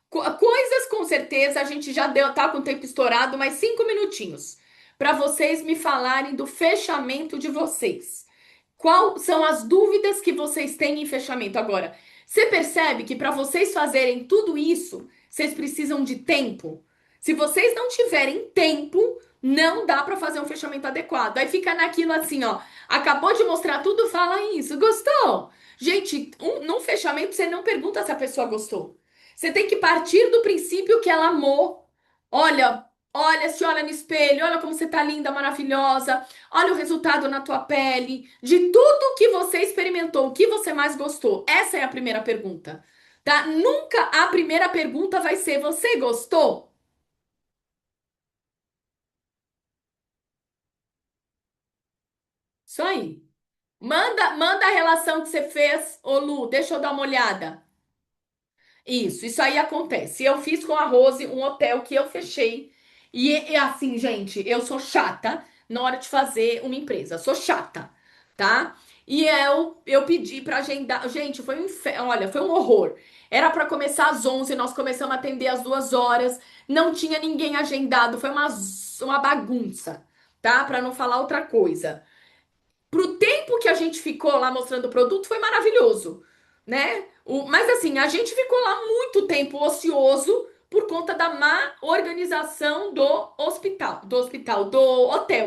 Coisas com certeza a gente já deu, tá com o tempo estourado, mais 5 minutinhos para vocês me falarem do fechamento de vocês. Quais são as dúvidas que vocês têm em fechamento? Agora, você percebe que para vocês fazerem tudo isso, vocês precisam de tempo? Se vocês não tiverem tempo, não dá para fazer um fechamento adequado. Aí fica naquilo assim, ó. Acabou de mostrar tudo, fala isso. Gostou? Gente, num fechamento você não pergunta se a pessoa gostou. Você tem que partir do princípio que ela amou. Olha, olha, se olha no espelho, olha como você tá linda, maravilhosa. Olha o resultado na tua pele, de tudo que você experimentou, o que você mais gostou. Essa é a primeira pergunta, tá? Nunca a primeira pergunta vai ser: você gostou? Isso aí. Manda a relação que você fez, ô Lu, deixa eu dar uma olhada. Isso aí acontece. Eu fiz com a Rose um hotel que eu fechei. E assim, gente, eu sou chata na hora de fazer uma empresa. Sou chata, tá? E eu pedi pra agendar. Gente, foi um inferno. Olha, foi um horror. Era pra começar às 11, nós começamos a atender às 2 horas. Não tinha ninguém agendado. Foi uma bagunça, tá? Pra não falar outra coisa. Pro tempo que a gente ficou lá mostrando o produto, foi maravilhoso, né? Mas assim, a gente ficou lá muito tempo ocioso por conta da má organização do hotel.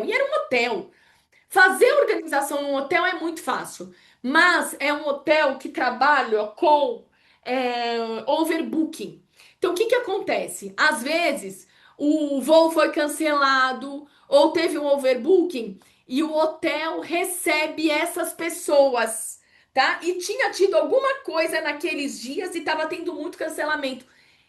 E era um hotel. Fazer organização num hotel é muito fácil, mas é um hotel que trabalha com overbooking. Então, o que que acontece? Às vezes, o voo foi cancelado ou teve um overbooking e o hotel recebe essas pessoas, tá? E tinha tido alguma coisa naqueles dias e estava tendo muito cancelamento.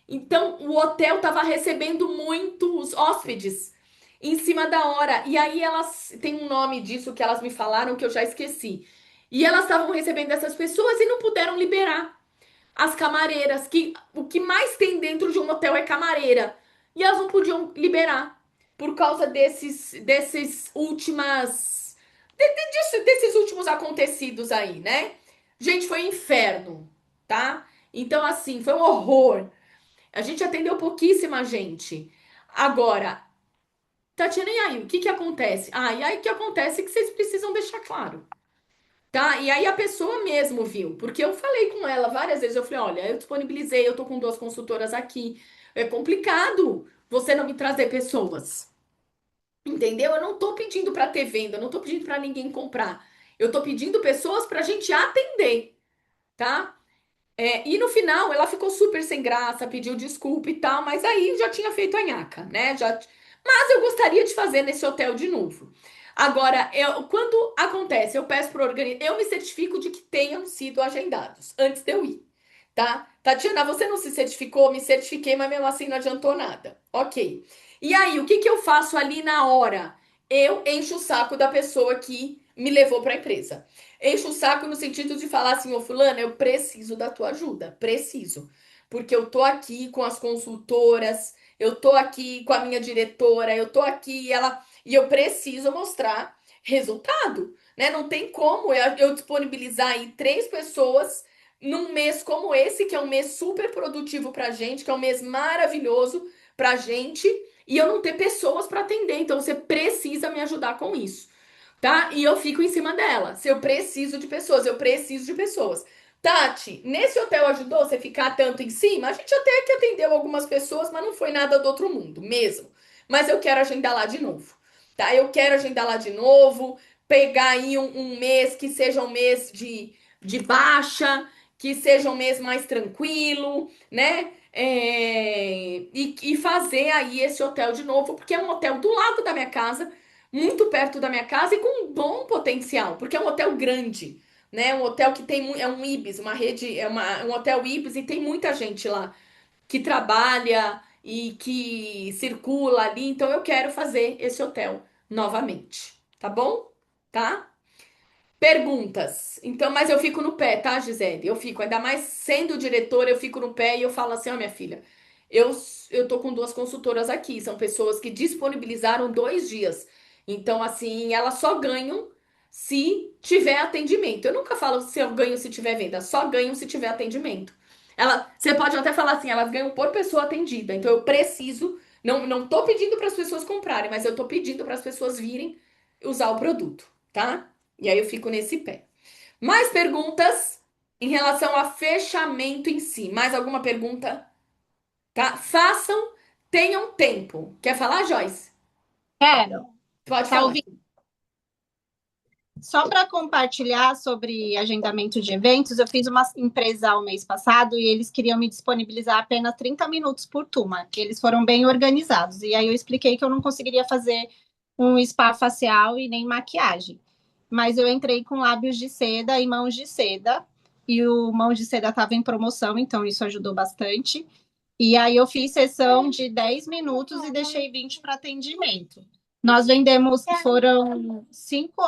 Então, o hotel estava recebendo muitos hóspedes em cima da hora. E aí elas tem um nome disso que elas me falaram que eu já esqueci. E elas estavam recebendo essas pessoas e não puderam liberar as camareiras, que o que mais tem dentro de um hotel é camareira. E elas não podiam liberar por causa desses últimos acontecidos aí, né? Gente, foi um inferno, tá? Então, assim, foi um horror. A gente atendeu pouquíssima gente. Agora, Tatiana, e aí? O que que acontece? Ah, e aí o que acontece é que vocês precisam deixar claro. Tá? E aí a pessoa mesmo viu, porque eu falei com ela várias vezes, eu falei, olha, eu disponibilizei, eu tô com duas consultoras aqui. É complicado você não me trazer pessoas. Entendeu? Eu não tô pedindo para ter venda, eu não tô pedindo para ninguém comprar. Eu tô pedindo pessoas pra gente atender, tá? E no final ela ficou super sem graça, pediu desculpa e tal, mas aí já tinha feito a nhaca, né? Mas eu gostaria de fazer nesse hotel de novo. Agora, quando acontece, eu peço pro organizador, eu me certifico de que tenham sido agendados antes de eu ir, tá? Tatiana, você não se certificou? Me certifiquei, mas mesmo assim não adiantou nada. Ok. E aí, o que que eu faço ali na hora? Eu encho o saco da pessoa que me levou para a empresa. Encho o saco no sentido de falar assim, ô fulana, eu preciso da tua ajuda, preciso. Porque eu tô aqui com as consultoras, eu tô aqui com a minha diretora, eu tô aqui e eu preciso mostrar resultado, né? Não tem como eu disponibilizar aí três pessoas num mês como esse, que é um mês super produtivo pra gente, que é um mês maravilhoso pra gente, e eu não ter pessoas para atender. Então você precisa me ajudar com isso, tá? E eu fico em cima dela. Se eu preciso de pessoas, eu preciso de pessoas. Tati, nesse hotel ajudou você ficar tanto em cima? A gente até que atendeu algumas pessoas, mas não foi nada do outro mundo, mesmo. Mas eu quero agendar lá de novo, tá? Eu quero agendar lá de novo, pegar aí um mês que seja um mês de baixa, que seja um mês mais tranquilo, né? E fazer aí esse hotel de novo, porque é um hotel do lado da minha casa, muito perto da minha casa e com um bom potencial, porque é um hotel grande, né? Um hotel que tem é um Ibis, uma rede, um hotel Ibis e tem muita gente lá que trabalha e que circula ali, então eu quero fazer esse hotel novamente, tá bom? Tá? Perguntas. Então, mas eu fico no pé, tá, Gisele? Eu fico, ainda mais sendo diretora, eu fico no pé e eu falo assim, ó, minha filha, eu, eu tô com duas consultoras aqui, são pessoas que disponibilizaram 2 dias. Então, assim, elas só ganham se tiver atendimento. Eu nunca falo se eu ganho se tiver venda, só ganho se tiver atendimento. Você pode até falar assim, elas ganham por pessoa atendida. Então, eu preciso, não tô pedindo para as pessoas comprarem, mas eu tô pedindo para as pessoas virem usar o produto, tá? E aí eu fico nesse pé. Mais perguntas em relação a fechamento em si? Mais alguma pergunta? Tá? Façam, tenham tempo. Quer falar, Joyce? Quero. Pode Tá falar. ouvindo? Só para compartilhar sobre agendamento de eventos, eu fiz uma empresa o mês passado e eles queriam me disponibilizar apenas 30 minutos por turma, que eles foram bem organizados. E aí eu expliquei que eu não conseguiria fazer um spa facial e nem maquiagem. Mas eu entrei com lábios de seda e mãos de seda, e o mãos de seda estava em promoção, então isso ajudou bastante. E aí eu fiz sessão de 10 minutos e deixei 20 para atendimento. Nós vendemos, foram 5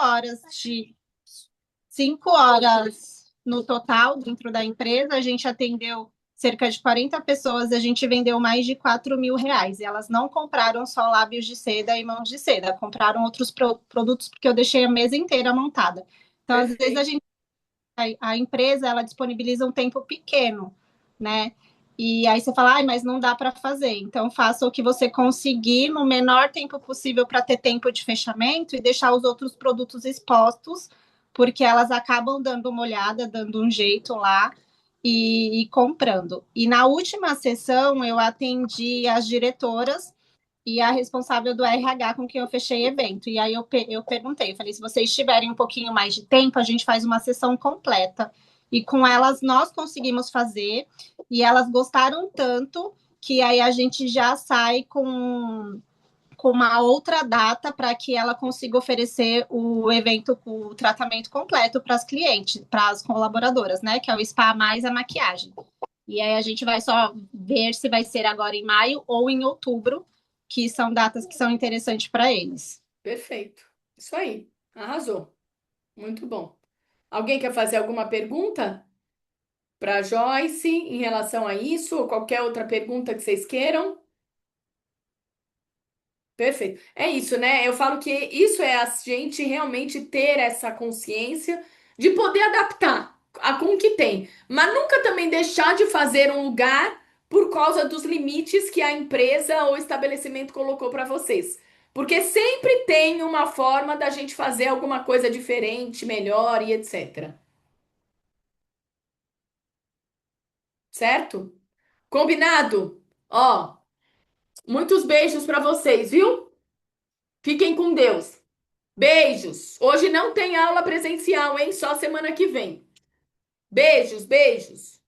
horas no total dentro da empresa. A gente atendeu cerca de 40 pessoas, a gente vendeu mais de R$ 4.000. E elas não compraram só lábios de seda e mãos de seda, compraram outros produtos porque eu deixei a mesa inteira montada. Então, às vezes, Perfeito. a empresa ela disponibiliza um tempo pequeno, né? E aí você fala, ai, mas não dá para fazer. Então, faça o que você conseguir no menor tempo possível para ter tempo de fechamento e deixar os outros produtos expostos, porque elas acabam dando uma olhada, dando um jeito lá e comprando. E na última sessão, eu atendi as diretoras e a responsável do RH com quem eu fechei evento. E aí eu perguntei, eu falei, se vocês tiverem um pouquinho mais de tempo, a gente faz uma sessão completa. E com elas nós conseguimos fazer, e elas gostaram tanto que aí a gente já sai com uma outra data para que ela consiga oferecer o evento, o tratamento completo para as clientes, para as colaboradoras, né? Que é o spa mais a maquiagem. E aí a gente vai só ver se vai ser agora em maio ou em outubro, que são datas que são interessantes para eles. Perfeito. Isso aí. Arrasou. Muito bom. Alguém quer fazer alguma pergunta para Joyce em relação a isso ou qualquer outra pergunta que vocês queiram? Perfeito. É isso, né? Eu falo que isso é a gente realmente ter essa consciência de poder adaptar com o que tem, mas nunca também deixar de fazer um lugar por causa dos limites que a empresa ou estabelecimento colocou para vocês. Porque sempre tem uma forma da gente fazer alguma coisa diferente, melhor e etc. Certo? Combinado? Ó, muitos beijos para vocês, viu? Fiquem com Deus. Beijos. Hoje não tem aula presencial, hein? Só semana que vem. Beijos, beijos.